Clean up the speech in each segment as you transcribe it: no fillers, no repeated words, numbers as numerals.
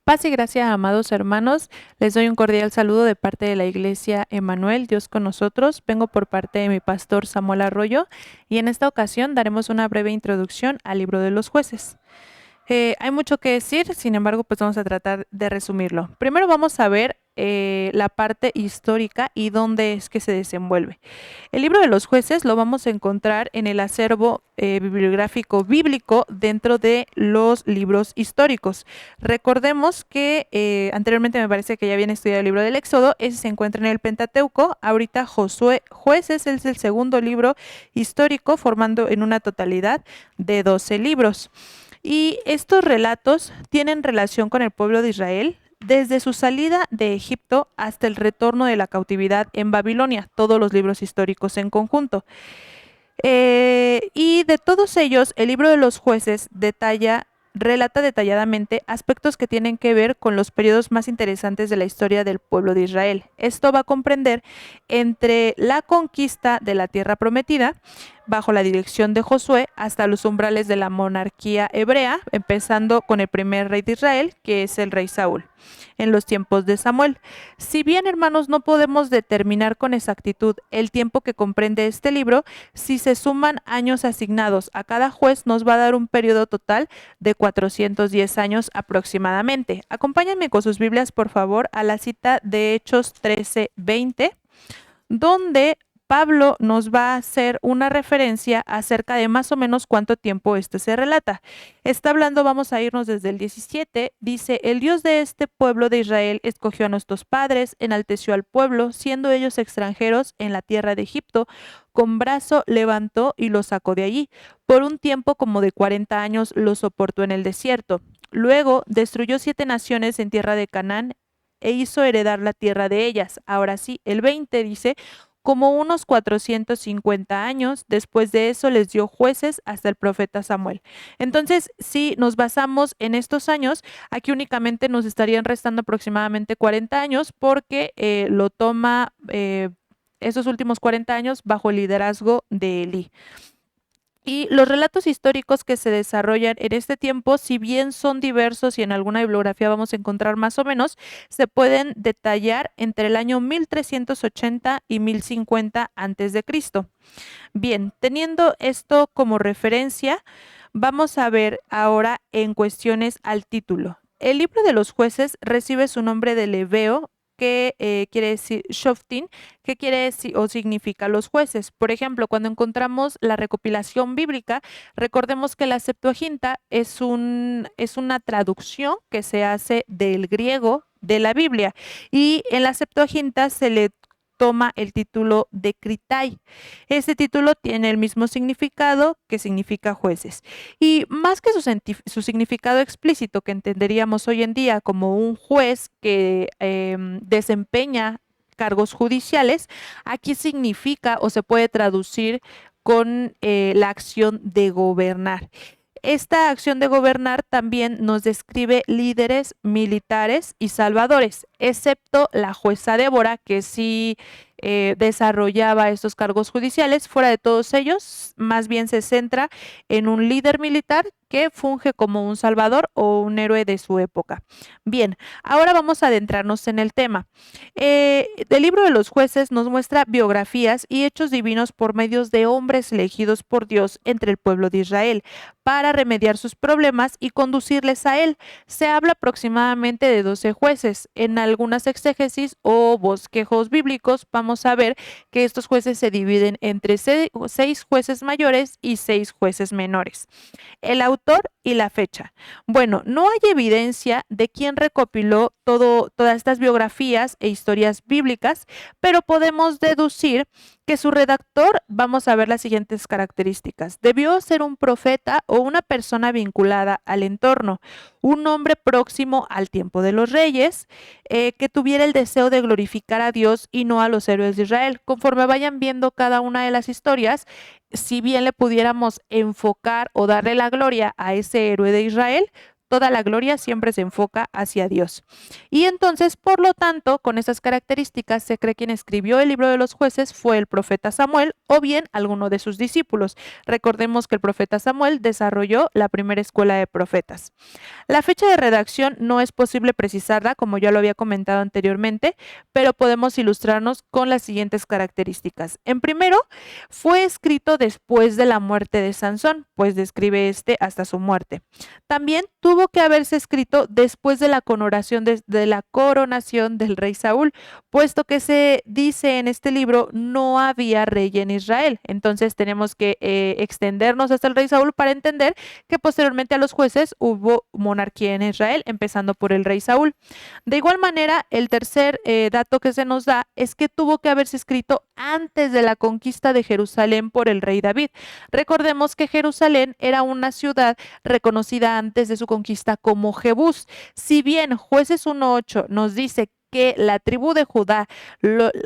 Paz y gracia, amados hermanos. Les doy un cordial saludo de parte de la Iglesia Emanuel, Dios con nosotros. Vengo por parte de mi pastor Samuel Arroyo y en esta ocasión daremos una breve introducción al libro de los jueces. Hay mucho que decir, sin embargo, pues vamos a tratar de resumirlo. Primero vamos a ver la parte histórica y dónde es que se desenvuelve. El libro de los jueces lo vamos a encontrar en el acervo bibliográfico bíblico dentro de los libros históricos. Recordemos que anteriormente me parece que ya habían estudiado el libro del Éxodo, ese se encuentra en el Pentateuco. Ahorita Josué, Jueces es el segundo libro histórico, formando en una totalidad de 12 libros. Y estos relatos tienen relación con el pueblo de Israel desde su salida de Egipto hasta el retorno de la cautividad en Babilonia, todos los libros históricos en conjunto. Y de todos ellos, el libro de los jueces relata detalladamente aspectos que tienen que ver con los periodos más interesantes de la historia del pueblo de Israel. Esto va a comprender entre la conquista de la tierra prometida, bajo la dirección de Josué, hasta los umbrales de la monarquía hebrea, empezando con el primer rey de Israel, que es el rey Saúl, en los tiempos de Samuel. Si bien, hermanos, no podemos determinar con exactitud el tiempo que comprende este libro, si se suman años asignados a cada juez, nos va a dar un periodo total de 410 años aproximadamente. Acompáñenme con sus Biblias, por favor, a la cita de Hechos 13:20, donde Pablo nos va a hacer una referencia acerca de más o menos cuánto tiempo este se relata. Está hablando, vamos a irnos desde el 17, dice: el Dios de este pueblo de Israel escogió a nuestros padres, enalteció al pueblo, siendo ellos extranjeros en la tierra de Egipto, con brazo levantó y los sacó de allí. Por un tiempo como de 40 años los soportó en el desierto. Luego destruyó 7 naciones en tierra de Canaán e hizo heredar la tierra de ellas. Ahora sí, el 20 dice: como unos 450 años, después de eso les dio jueces hasta el profeta Samuel. Entonces, si nos basamos en estos años, aquí únicamente nos estarían restando aproximadamente 40 años porque lo toma esos últimos 40 años bajo el liderazgo de Elí. Y los relatos históricos que se desarrollan en este tiempo, si bien son diversos y en alguna bibliografía vamos a encontrar más o menos, se pueden detallar entre el año 1380 y 1050 antes de Cristo. Bien, teniendo esto como referencia, vamos a ver ahora en cuestiones al título. El libro de los jueces recibe su nombre del hebreo, que quiere decir Shoftim, que quiere decir o significa los jueces. Por ejemplo, cuando encontramos la recopilación bíblica, recordemos que la Septuaginta es una traducción que se hace del griego de la Biblia, y en la Septuaginta se le toma el título de Critai. Este título tiene el mismo significado, que significa jueces. Y más que su significado explícito, que entenderíamos hoy en día como un juez que desempeña cargos judiciales, aquí significa o se puede traducir con la acción de gobernar. Esta acción de gobernar también nos describe líderes militares y salvadores, excepto la jueza Débora, que sí desarrollaba estos cargos judiciales. Fuera de todos ellos, más bien se centra en un líder militar que funge como un salvador o un héroe de su época. Bien, ahora vamos a adentrarnos en el tema. El libro de los jueces nos muestra biografías y hechos divinos por medios de hombres elegidos por Dios entre el pueblo de Israel para remediar sus problemas y conducirles a él. Se habla aproximadamente de 12 jueces. En algunas exégesis o bosquejos bíblicos vamos a ver que estos jueces se dividen entre 6 jueces mayores y 6 jueces menores. El autor y la fecha. Bueno, no hay evidencia de quién recopiló todas estas biografías e historias bíblicas, pero podemos deducir que su redactor, vamos a ver las siguientes características: debió ser un profeta o una persona vinculada al entorno, un hombre próximo al tiempo de los reyes, que tuviera el deseo de glorificar a Dios y no a los héroes de Israel. Conforme vayan viendo cada una de las historias, si bien le pudiéramos enfocar o darle la gloria a ese héroe de Israel, toda la gloria siempre se enfoca hacia Dios. Y entonces, por lo tanto, con esas características, se cree quien escribió el libro de los jueces fue el profeta Samuel o bien alguno de sus discípulos. Recordemos que el profeta Samuel desarrolló la primera escuela de profetas. La fecha de redacción no es posible precisarla, como ya lo había comentado anteriormente, pero podemos ilustrarnos con las siguientes características. En primero, fue escrito después de la muerte de Sansón, pues describe hasta su muerte. También tuvo que haberse escrito después de la coronación del rey Saúl, puesto que se dice en este libro no había rey en Israel. Entonces tenemos que extendernos hasta el rey Saúl para entender que posteriormente a los jueces hubo monarquía en Israel, empezando por el rey Saúl. De igual manera, el tercer dato que se nos da es que tuvo que haberse escrito antes de la conquista de Jerusalén por el rey David. Recordemos que Jerusalén era una ciudad reconocida antes de su conquista como Jebús. Si bien Jueces 1:8 nos dice que la tribu de Judá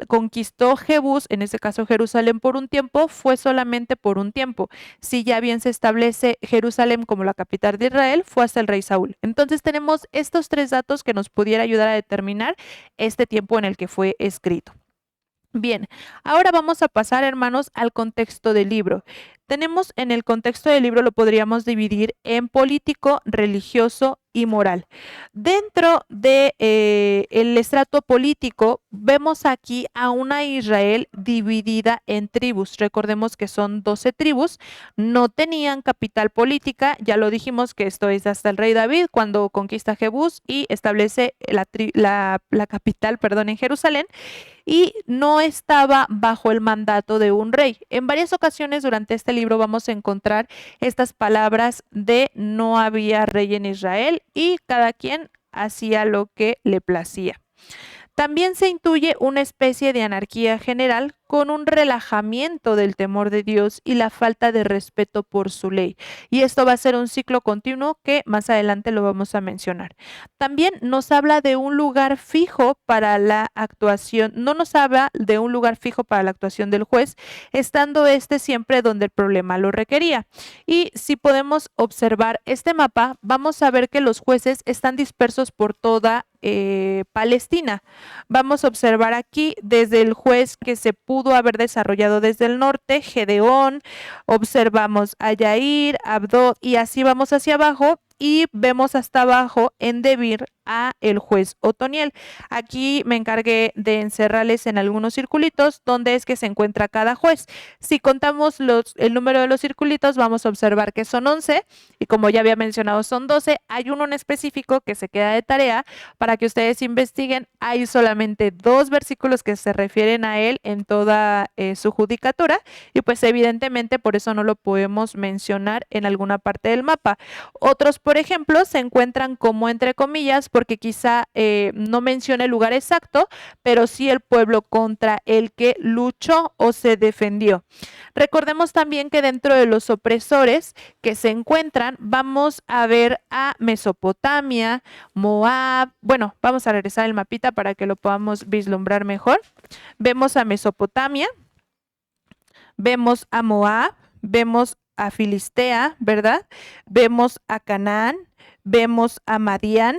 conquistó Jebús, en este caso Jerusalén, por un tiempo, fue solamente por un tiempo. Si ya bien se establece Jerusalén como la capital de Israel, fue hasta el rey Saúl. Entonces tenemos estos tres datos que nos pudiera ayudar a determinar este tiempo en el que fue escrito. Bien, ahora vamos a pasar, hermanos, al contexto del libro. Tenemos en el contexto del libro, lo podríamos dividir en político, religioso y moral. Dentro de el estrato político, vemos aquí a una Israel dividida en tribus. Recordemos que son 12 tribus, no tenían capital política, ya lo dijimos que esto es hasta el rey David cuando conquista Jebús y establece la capital, en Jerusalén, y no estaba bajo el mandato de un rey. En varias ocasiones durante este libro vamos a encontrar estas palabras de no había rey en Israel y cada quien hacía lo que le placía. También se intuye una especie de anarquía general con un relajamiento del temor de Dios y la falta de respeto por su ley. Y esto va a ser un ciclo continuo que más adelante lo vamos a mencionar. También nos habla de un lugar fijo para la actuación, no nos habla de un lugar fijo para la actuación del juez, estando siempre donde el problema lo requería. Y si podemos observar este mapa, vamos a ver que los jueces están dispersos por toda Palestina. Vamos a observar aquí desde el juez que se pudo haber desarrollado desde el norte, Gedeón, observamos a Yair, Abdón y así vamos hacia abajo y vemos hasta abajo en Debir a el juez Otoniel. Aquí me encargué de encerrarles en algunos circulitos donde es que se encuentra cada juez. Si contamos el número de los circulitos, vamos a observar que son 11 y como ya había mencionado son 12. Hay uno en específico que se queda de tarea para que ustedes investiguen. Hay solamente 2 versículos que se refieren a él en toda su judicatura y pues evidentemente por eso no lo podemos mencionar en alguna parte del mapa. Otros, por ejemplo, se encuentran como entre comillas porque quizá no menciona el lugar exacto, pero sí el pueblo contra el que luchó o se defendió. Recordemos también que dentro de los opresores que se encuentran, vamos a ver a Mesopotamia, Moab. Bueno, vamos a regresar el mapita para que lo podamos vislumbrar mejor. Vemos a Mesopotamia, vemos a Moab, vemos a Filistea, ¿verdad? Vemos a Canaán, vemos a Madián,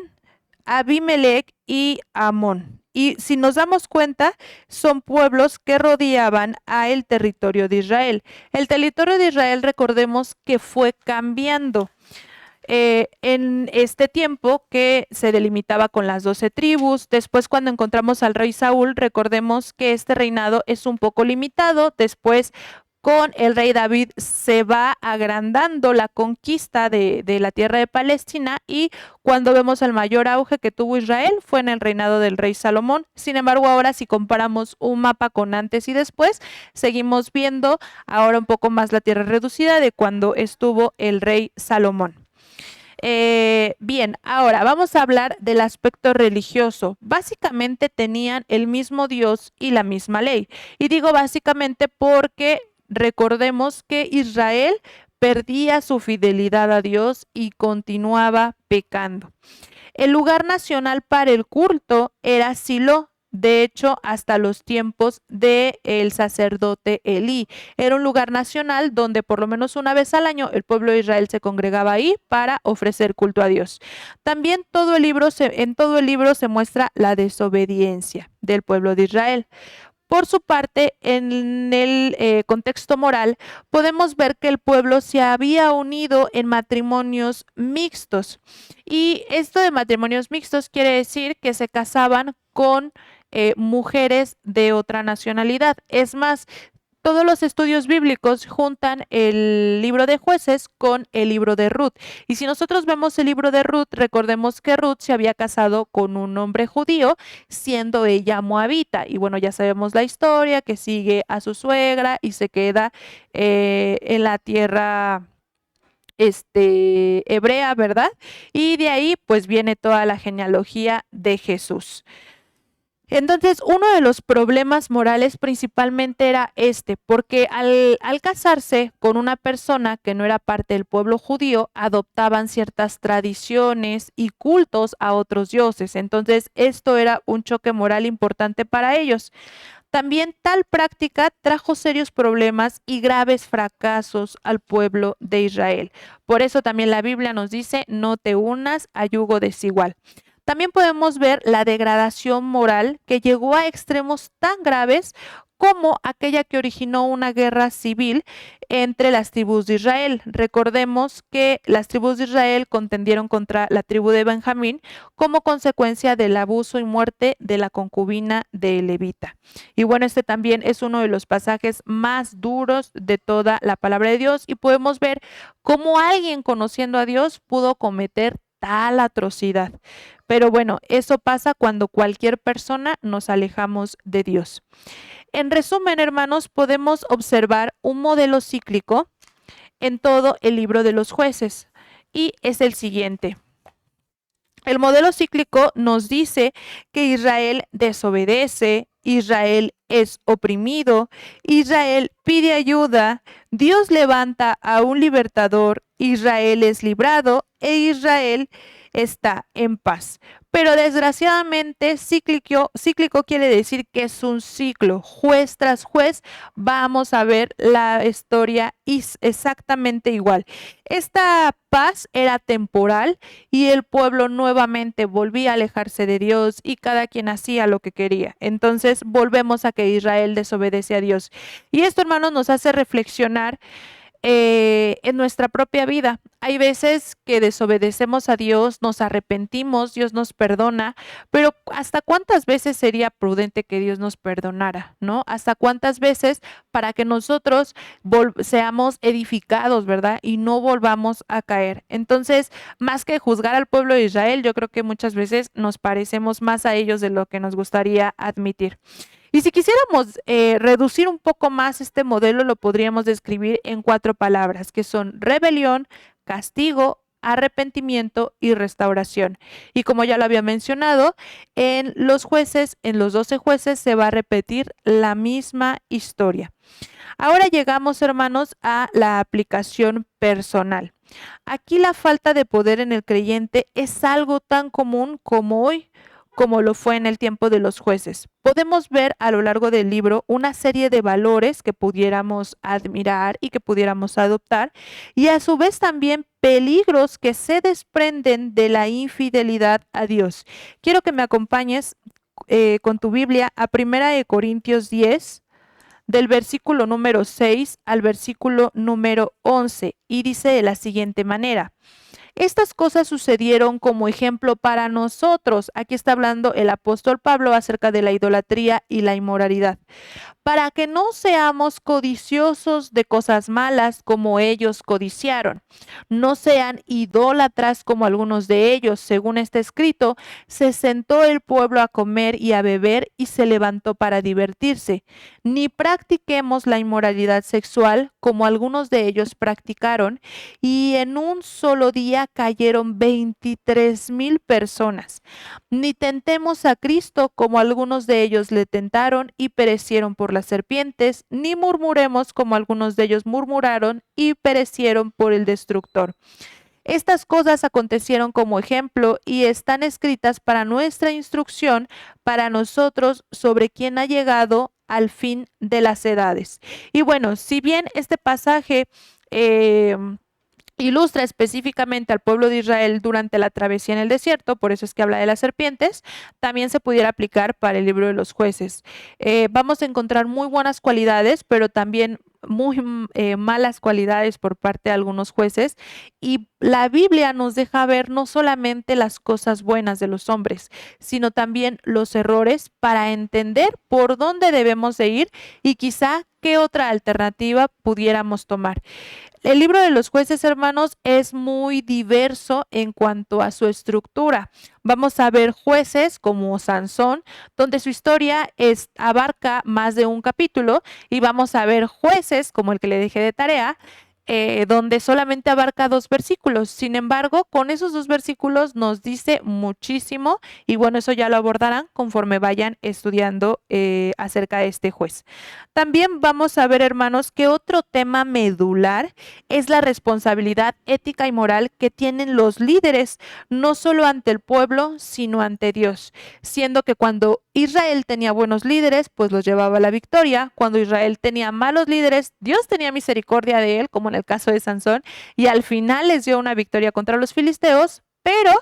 Abimelec y Amón. Y si nos damos cuenta, son pueblos que rodeaban a el territorio de Israel. El territorio de Israel, recordemos que fue cambiando. En este tiempo que se delimitaba con las 12 tribus. Después, cuando encontramos al rey Saúl, recordemos que este reinado es un poco limitado. Después, con el rey David se va agrandando la conquista de la tierra de Palestina y cuando vemos el mayor auge que tuvo Israel fue en el reinado del rey Salomón. Sin embargo, ahora si comparamos un mapa con antes y después, seguimos viendo ahora un poco más la tierra reducida de cuando estuvo el rey Salomón. Bien, ahora vamos a hablar del aspecto religioso. Básicamente tenían el mismo Dios y la misma ley. Y digo básicamente porque recordemos que Israel perdía su fidelidad a Dios y continuaba pecando. El lugar nacional para el culto era Silo, de hecho, hasta los tiempos del sacerdote Elí. Era un lugar nacional donde por lo menos una vez al año el pueblo de Israel se congregaba ahí para ofrecer culto a Dios. También en todo el libro se muestra la desobediencia del pueblo de Israel. Por su parte, en el contexto moral, podemos ver que el pueblo se había unido en matrimonios mixtos. Y esto de matrimonios mixtos quiere decir que se casaban con mujeres de otra nacionalidad. Es más, todos los estudios bíblicos juntan el libro de Jueces con el libro de Ruth. Y si nosotros vemos el libro de Ruth, recordemos que Ruth se había casado con un hombre judío, siendo ella moabita. Y bueno, ya sabemos la historia, que sigue a su suegra y se queda en la tierra hebrea, ¿verdad? Y de ahí pues viene toda la genealogía de Jesús. Entonces, uno de los problemas morales principalmente era porque al casarse con una persona que no era parte del pueblo judío, adoptaban ciertas tradiciones y cultos a otros dioses. Entonces, esto era un choque moral importante para ellos. También tal práctica trajo serios problemas y graves fracasos al pueblo de Israel. Por eso también la Biblia nos dice, no te unas a yugo desigual. También podemos ver la degradación moral que llegó a extremos tan graves como aquella que originó una guerra civil entre las tribus de Israel. Recordemos que las tribus de Israel contendieron contra la tribu de Benjamín como consecuencia del abuso y muerte de la concubina de Levita. Y bueno, este también es uno de los pasajes más duros de toda la palabra de Dios y podemos ver cómo alguien conociendo a Dios pudo cometer tal atrocidad. Pero bueno, eso pasa cuando cualquier persona nos alejamos de Dios. En resumen, hermanos, podemos observar un modelo cíclico en todo el libro de los Jueces y es el siguiente. El modelo cíclico nos dice que Israel desobedece, Israel es oprimido, Israel pide ayuda, Dios levanta a un libertador, Israel es librado e Israel está en paz. Pero desgraciadamente cíclico quiere decir que es un ciclo. Juez tras juez vamos a ver la historia exactamente igual. Esta paz era temporal y el pueblo nuevamente volvía a alejarse de Dios y cada quien hacía lo que quería. Entonces volvemos a que Israel desobedece a Dios. Y esto, hermanos, nos hace reflexionar en nuestra propia vida. Hay veces que desobedecemos a Dios, nos arrepentimos, Dios nos perdona, pero ¿hasta cuántas veces sería prudente que Dios nos perdonara, no? ¿Hasta cuántas veces para que nosotros seamos edificados, verdad? Y no volvamos a caer. Entonces, más que juzgar al pueblo de Israel, yo creo que muchas veces nos parecemos más a ellos de lo que nos gustaría admitir. Y si quisiéramos reducir un poco más este modelo, lo podríamos describir en 4 palabras, que son rebelión, castigo, arrepentimiento y restauración. Y como ya lo había mencionado, en los jueces, en los 12 jueces, se va a repetir la misma historia. Ahora llegamos, hermanos, a la aplicación personal. Aquí la falta de poder en el creyente es algo tan común como hoy, como lo fue en el tiempo de los jueces. Podemos ver a lo largo del libro una serie de valores que pudiéramos admirar y que pudiéramos adoptar, y a su vez también peligros que se desprenden de la infidelidad a Dios. Quiero que me acompañes con tu Biblia a 1 Corintios 10, del versículo número 6 al versículo número 11, y dice de la siguiente manera: estas cosas sucedieron como ejemplo para nosotros. Aquí está hablando el apóstol Pablo acerca de la idolatría y la inmoralidad. Para que no seamos codiciosos de cosas malas como ellos codiciaron. No sean idólatras como algunos de ellos. Según está escrito, se sentó el pueblo a comer y a beber y se levantó para divertirse. Ni practiquemos la inmoralidad sexual como algunos de ellos practicaron, y en un solo día cayeron 23,000 personas. Ni tentemos a Cristo como algunos de ellos le tentaron y perecieron por las serpientes, ni murmuremos como algunos de ellos murmuraron y perecieron por el destructor. Estas cosas acontecieron como ejemplo y están escritas para nuestra instrucción, para nosotros sobre quién ha llegado al fin de las edades. Y bueno, si bien este pasaje ilustra específicamente al pueblo de Israel durante la travesía en el desierto, por eso es que habla de las serpientes, también se pudiera aplicar para el libro de los jueces. Vamos a encontrar muy buenas cualidades, pero también muy malas cualidades por parte de algunos jueces, y la Biblia nos deja ver no solamente las cosas buenas de los hombres, sino también los errores para entender por dónde debemos de ir y quizá qué otra alternativa pudiéramos tomar. El libro de los jueces, hermanos, es muy diverso en cuanto a su estructura. Vamos a ver jueces como Sansón, donde su historia abarca más de un capítulo, y vamos a ver jueces como el que le dejé de tarea, donde solamente abarca 2 versículos. Sin embargo, con esos 2 versículos nos dice muchísimo, y bueno, eso ya lo abordarán conforme vayan estudiando acerca de este juez. También vamos a ver, hermanos, que otro tema medular es la responsabilidad ética y moral que tienen los líderes, no solo ante el pueblo, sino ante Dios, siendo que cuando Israel tenía buenos líderes, pues los llevaba a la victoria. Cuando Israel tenía malos líderes, Dios tenía misericordia de él, como en el caso de Sansón, y al final les dio una victoria contra los filisteos, pero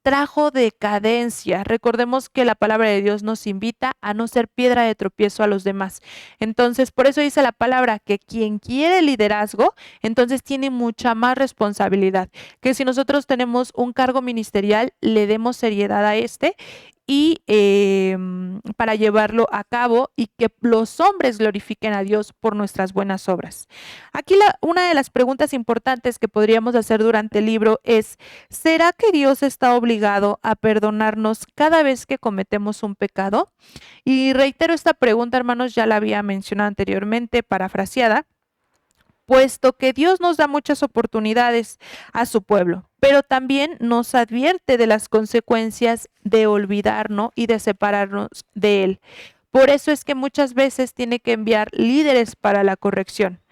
trajo decadencia. Recordemos que la palabra de Dios nos invita a no ser piedra de tropiezo a los demás. Entonces, por eso dice la palabra que quien quiere liderazgo, entonces tiene mucha más responsabilidad. Que si nosotros tenemos un cargo ministerial, le demos seriedad a este y para llevarlo a cabo, y que los hombres glorifiquen a Dios por nuestras buenas obras. Aquí una de las preguntas importantes que podríamos hacer durante el libro es: ¿será que Dios está obligado a perdonarnos cada vez que cometemos un pecado? Y reitero esta pregunta, hermanos, ya la había mencionado anteriormente, parafraseada, puesto que Dios nos da muchas oportunidades a su pueblo, pero también nos advierte de las consecuencias de olvidarnos y de separarnos de Él. Por eso es que muchas veces tiene que enviar líderes para la corrección.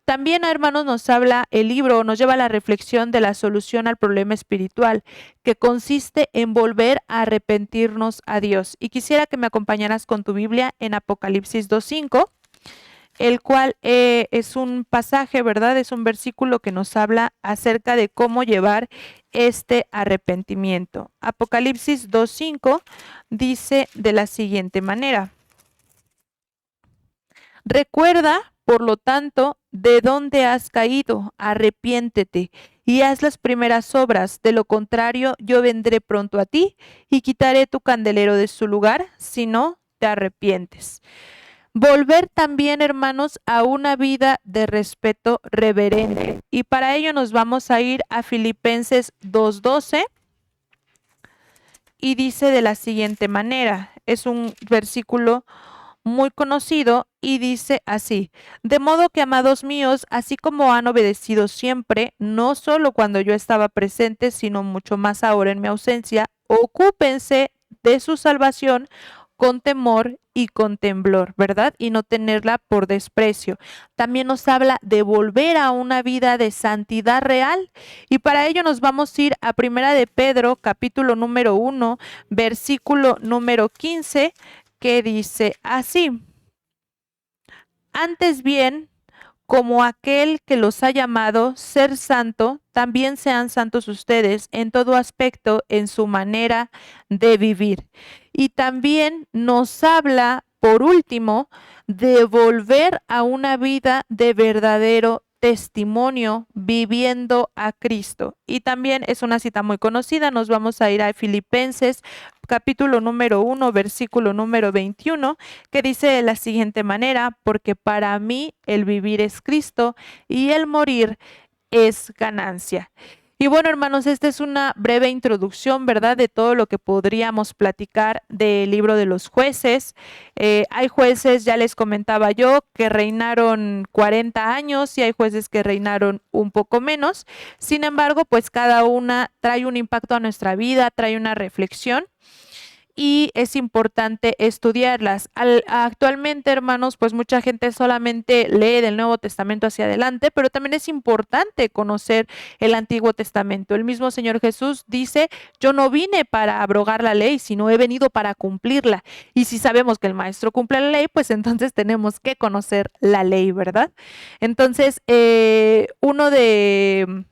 También, hermanos, nos habla el libro, nos lleva a la reflexión de la solución al problema espiritual, que consiste en volver a arrepentirnos a Dios. Y quisiera que me acompañaras con tu Biblia en Apocalipsis 2:5, el cual es un pasaje, ¿verdad? Es un versículo que nos habla acerca de cómo llevar este arrepentimiento. Apocalipsis 2:5 dice de la siguiente manera: recuerda, por lo tanto, de dónde has caído, arrepiéntete y haz las primeras obras, de lo contrario yo vendré pronto a ti y quitaré tu candelero de su lugar, si no te arrepientes. Volver también, hermanos, a una vida de respeto reverente. Y para ello nos vamos a ir a Filipenses 2:12, y dice de la siguiente manera, es un versículo muy conocido y dice así: de modo que, amados míos, así como han obedecido siempre, no solo cuando yo estaba presente, sino mucho más ahora en mi ausencia, ocúpense de su salvación con temor y con temblor, ¿verdad? Y no tenerla por desprecio. También nos habla de volver a una vida de santidad real, y para ello nos vamos a ir a Primera de Pedro, capítulo número 1, versículo número 15, que dice así: antes bien, como aquel que los ha llamado ser santo, también sean santos ustedes en todo aspecto, en su manera de vivir. Y también nos habla, por último, de volver a una vida de verdadero testimonio viviendo a Cristo. Y también es una cita muy conocida, nos vamos a ir a Filipenses capítulo número 1, versículo número 21, que dice de la siguiente manera: porque para mí el vivir es Cristo y el morir es ganancia. Y bueno, hermanos, esta es una breve introducción, ¿verdad?, de todo lo que podríamos platicar del libro de los jueces. Hay jueces, ya les comentaba yo, que reinaron 40 años y hay jueces que reinaron un poco menos. Sin embargo, pues cada una trae un impacto a nuestra vida, trae una reflexión. y es importante estudiarlas. Actualmente, hermanos, pues mucha gente solamente lee del Nuevo Testamento hacia adelante, pero también es importante conocer el Antiguo Testamento. El mismo Señor Jesús dice, yo no vine para abrogar la ley, sino he venido para cumplirla. Y si sabemos que el maestro cumple la ley, pues entonces tenemos que conocer la ley, ¿verdad? Entonces, uno de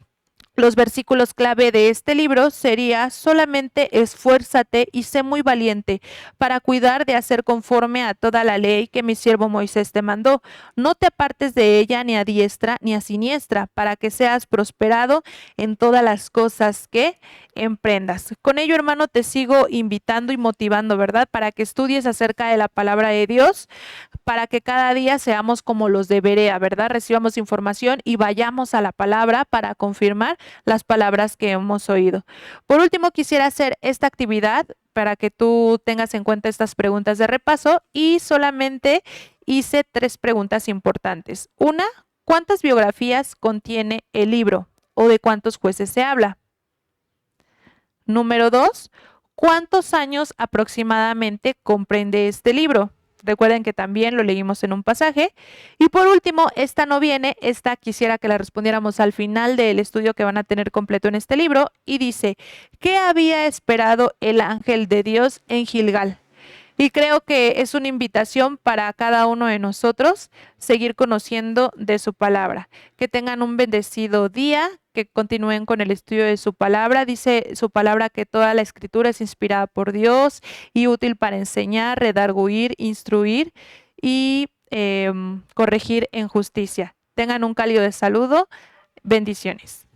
los versículos clave de este libro sería: solamente esfuérzate y sé muy valiente para cuidar de hacer conforme a toda la ley que mi siervo Moisés te mandó. No te apartes de ella ni a diestra ni a siniestra, para que seas prosperado en todas las cosas que emprendas. Con ello, hermano, te sigo invitando y motivando, ¿verdad? Para que estudies acerca de la palabra de Dios, para que cada día seamos como los de Berea, ¿verdad? Recibamos información y vayamos a la palabra para confirmar las palabras que hemos oído. Por último, quisiera hacer esta actividad para que tú tengas en cuenta estas preguntas de repaso, y solamente hice 3 preguntas importantes. Una, ¿cuántas biografías contiene el libro o de cuántos jueces se habla? Número 2, ¿cuántos años aproximadamente comprende este libro? Recuerden que también lo leímos en un pasaje. Y por último, esta no viene, esta quisiera que la respondiéramos al final del estudio que van a tener completo en este libro. Y dice, ¿qué había esperado el ángel de Dios en Gilgal? Y creo que es una invitación para cada uno de nosotros seguir conociendo de su palabra. Que tengan un bendecido día, que continúen con el estudio de su palabra. Dice su palabra que toda la escritura es inspirada por Dios y útil para enseñar, redarguir, instruir y corregir en justicia. Tengan un cálido de saludo. Bendiciones.